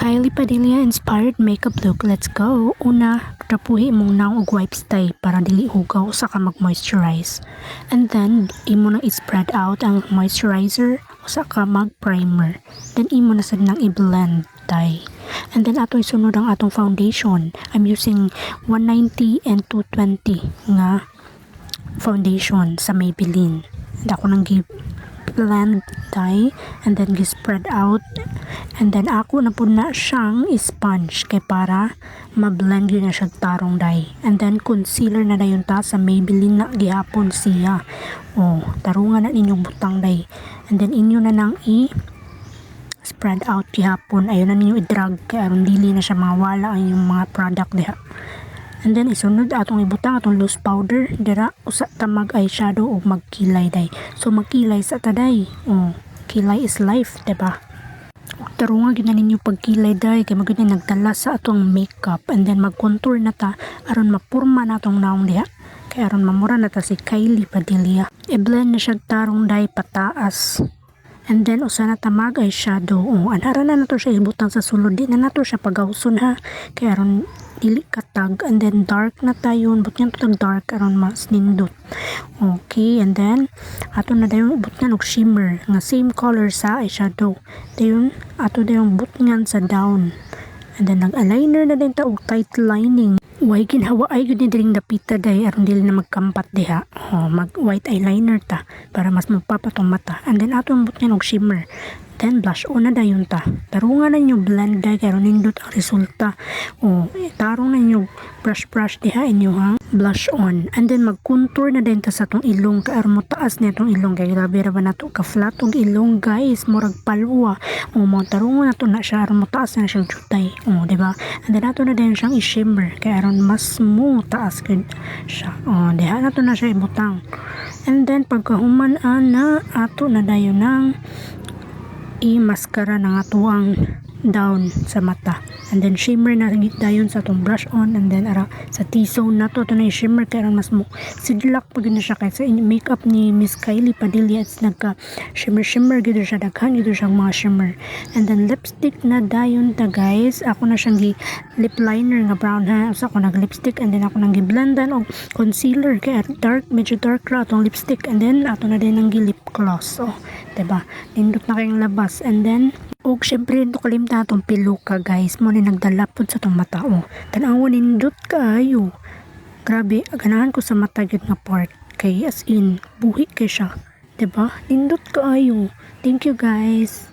Kylie Padilla inspired makeup look. Let's go. Una, rapuhi mong naong og wipes tay para dili hugaw sa ka mag-moisturize. And then, imo nang i-spread out ang moisturizer sa ka mag-primer. Then, imo na sad nang i-blend tay. And then, ato isunod ang atong foundation. I'm using 190 and 220 nga foundation sa Maybelline. And ako nang blend tay and then spread out, and then ako na po na siyang sponge kay para ma-blend yun na siya tarong day. And then concealer na dayon ta sa Maybelline na gihapon siya. Tarungan na ninyong butang day, and then inyo na nang spread out gihapon. Ayun na ninyo i-drag kay aron dili na siya mawala ang yung mga product diha. And then isunod atong ibutang atong loose powder dira usa ta mag eyeshadow o magkilay day. So magkilay sa taday. Kilay is life, diba? Tarunga gyud na ninyo pagkilay day kay magud nagtala sa atong makeup, and then mag-contour na ta aron mapurma na atong naong diha. Kay aron mamura na ta si Kylie Padilla. I-blend na siya tarong day pataas. And then usa na ta mag eyeshadow. Anara na nato siya ibutang sa sulod, di na nato siya pagawson ha. Kay aron dili katag, and then dark na tayo but yan tutag dark aron mas nindot. Okay, and then ato na dayon butngan og shimmer nga same color sa eyeshadow. Dayon ato dayon butngan sa down, and then nag-eyeliner na din ta og tight lining. Way ginhawa ay gud ni diring dapita day aron dili na magkampat diha. Mag white eyeliner ta para mas magpapatong mata, and then ato butngan og shimmer. Then blush on na dayon ta. Tarungan na nyo blend day karon nindot ang resulta. Tarong na nyo brush diha inyo ha. Blush on. And then mag-contour na din ta sa tong ilong kay aron mo taas na tong ilong kay grabe ra ba nato ka flat og ilong guys, murag palwa. Mo tarungan na to na siya aron mo taas na siya jutay. Di ba? And then ato na din siyang i-shimmer kay aron mas mo taas gud siya. Diha na to na siya ibutang. And then pagkahuman na ato na dayon nang i-mascara na nga tuwang down sa mata, and then shimmer na dayon sa atong brush on, and then ara sa T-zone na to na i-shimmer kaya mas mo sidlak pag na siya kaya sa makeup ni Miss Kylie Padilla. It's nagka shimmer gito siya, daghan gito siyang mga shimmer. And then lipstick na dayon ta guys. Ako na siyang lip liner nga brown ha, so ako nag lipstick, and then ako nang giblendan og concealer kaya medyo dark ra atong lipstick, and then ato na din ang lip gloss. Diba? Nindot na kayong labas. And then og syempre ito kalimta atong piluka guys, mo ni nagdalapod sa itong mata. Tanawon nindot kaayo, grabe ganahan ko sa mata gyud nga part kay as in buhi kay siya, diba? Nindot kaayo. Thank you guys.